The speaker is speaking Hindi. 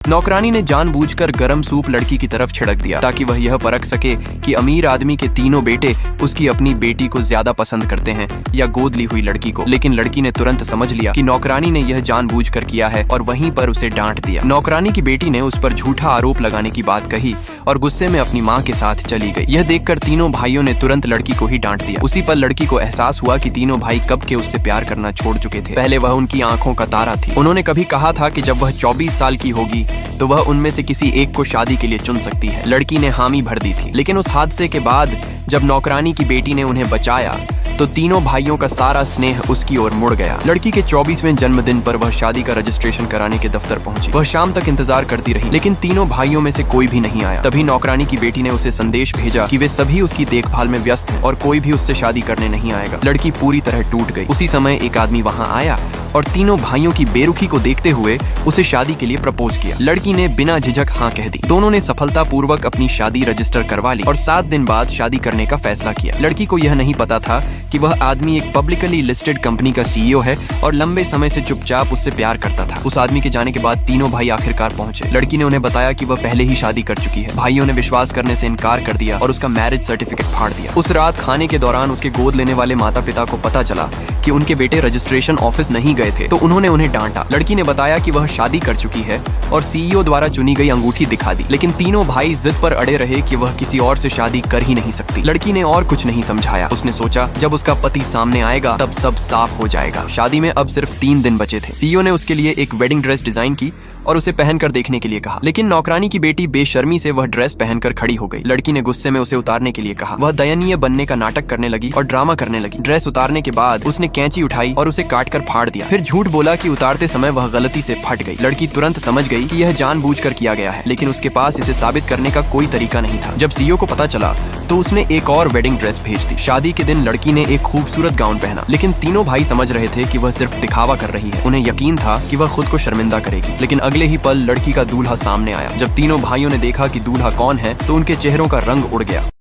नौकरानी ने जानबूझकर गरम सूप लड़की की तरफ छिड़क दिया ताकि वह यह परख सके कि अमीर आदमी के तीनों बेटे उसकी अपनी बेटी को ज्यादा पसंद करते हैं या गोद ली हुई लड़की को। लेकिन लड़की ने तुरंत समझ लिया कि नौकरानी ने यह जानबूझकर किया है और वहीं पर उसे डांट दिया। नौकरानी की बेटी ने उस पर झूठा आरोप लगाने की बात कही और गुस्से में अपनी माँ के साथ चली गई। यह देखकर तीनों भाइयों ने तुरंत लड़की को ही डांट दिया। उसी पर लड़की को एहसास हुआ कि तीनों भाई कब के उससे प्यार करना छोड़ चुके थे। पहले वह उनकी आंखों का तारा थी। उन्होंने कभी कहा था कि जब वह 24 साल की होगी तो वह उनमें से किसी एक को शादी के लिए चुन सकती है। लड़की ने हामी भर दी थी। लेकिन उस हादसे के बाद जब नौकरानी की बेटी ने उन्हें बचाया तो तीनों भाइयों का सारा स्नेह उसकी ओर मुड़ गया। लड़की के 24वें जन्मदिन पर वह शादी का रजिस्ट्रेशन कराने के दफ्तर पहुंची। वह शाम तक इंतजार करती रही लेकिन तीनों भाइयों में से कोई भी नहीं आया। तभी नौकरानी की बेटी ने उसे संदेश भेजा कि वे सभी उसकी देखभाल में व्यस्त हैं और कोई भी उससे शादी करने नहीं आएगा। लड़की पूरी तरह टूट गई। उसी समय एक आदमी वहां आया और तीनों भाइयों की बेरुखी को देखते हुए उसे शादी के लिए प्रपोज किया। लड़की ने बिना झिझक हाँ कह दी। दोनों ने सफलतापूर्वक अपनी शादी रजिस्टर करवा ली और 7 दिन बाद शादी करने का फैसला किया। लड़की को यह नहीं पता था कि वह आदमी एक पब्लिकली लिस्टेड कंपनी का सीईओ है और लंबे समय से चुपचाप उससे प्यार करता था। उस आदमी के जाने के बाद तीनों भाई आखिरकार पहुंचे। लड़की ने उन्हें बताया कि वह पहले ही शादी कर चुकी है। भाइयों ने विश्वास करने से इनकार कर दिया और उसका मैरिज सर्टिफिकेट फाड़ दिया। उस रात खाने के दौरान उसके गोद लेने वाले माता पिता को पता चला कि उनके बेटे रजिस्ट्रेशन ऑफिस नहीं गए थे तो उन्होंने उन्हें डांटा। लड़की ने बताया कि वह शादी कर चुकी है और सीईओ द्वारा चुनी गई अंगूठी दिखा दी। लेकिन तीनों भाई जिद पर अड़े रहे कि वह किसी और से शादी कर ही नहीं सकती। लड़की ने और कुछ नहीं समझाया। उसने सोचा जब उसका पति सामने आएगा तब सब साफ हो जाएगा। शादी में अब सिर्फ 3 दिन बचे थे। सीईओ ने उसके लिए एक वेडिंग ड्रेस डिजाइन की और उसे पहनकर देखने के लिए कहा। लेकिन नौकरानी की बेटी बेशर्मी से वह ड्रेस पहनकर खड़ी हो गई। लड़की ने गुस्से में उसे उतारने के लिए कहा। वह दयनीय बनने का नाटक करने लगी और ड्रामा करने लगी। ड्रेस उतारने के बाद उसने कैंची उठाई और उसे काटकर फाड़ दिया। फिर झूठ बोला कि उतारते समय वह गलती से फट गई। लड़की तुरंत समझ गई कि यह जानबूझकर किया गया है लेकिन उसके पास इसे साबित करने का कोई तरीका नहीं था। जब सीईओ को पता चला तो उसने एक और वेडिंग ड्रेस भेज दी। शादी के दिन लड़की ने एक खूबसूरत गाउन पहना लेकिन तीनों भाई समझ रहे थे कि वह सिर्फ दिखावा कर रही है। उन्हें यकीन था कि वह खुद को शर्मिंदा करेगी। लेकिन अगले ही पल लड़की का दूल्हा सामने आया। जब तीनों भाइयों ने देखा कि दूल्हा कौन है तो उनके चेहरों का रंग उड़ गया।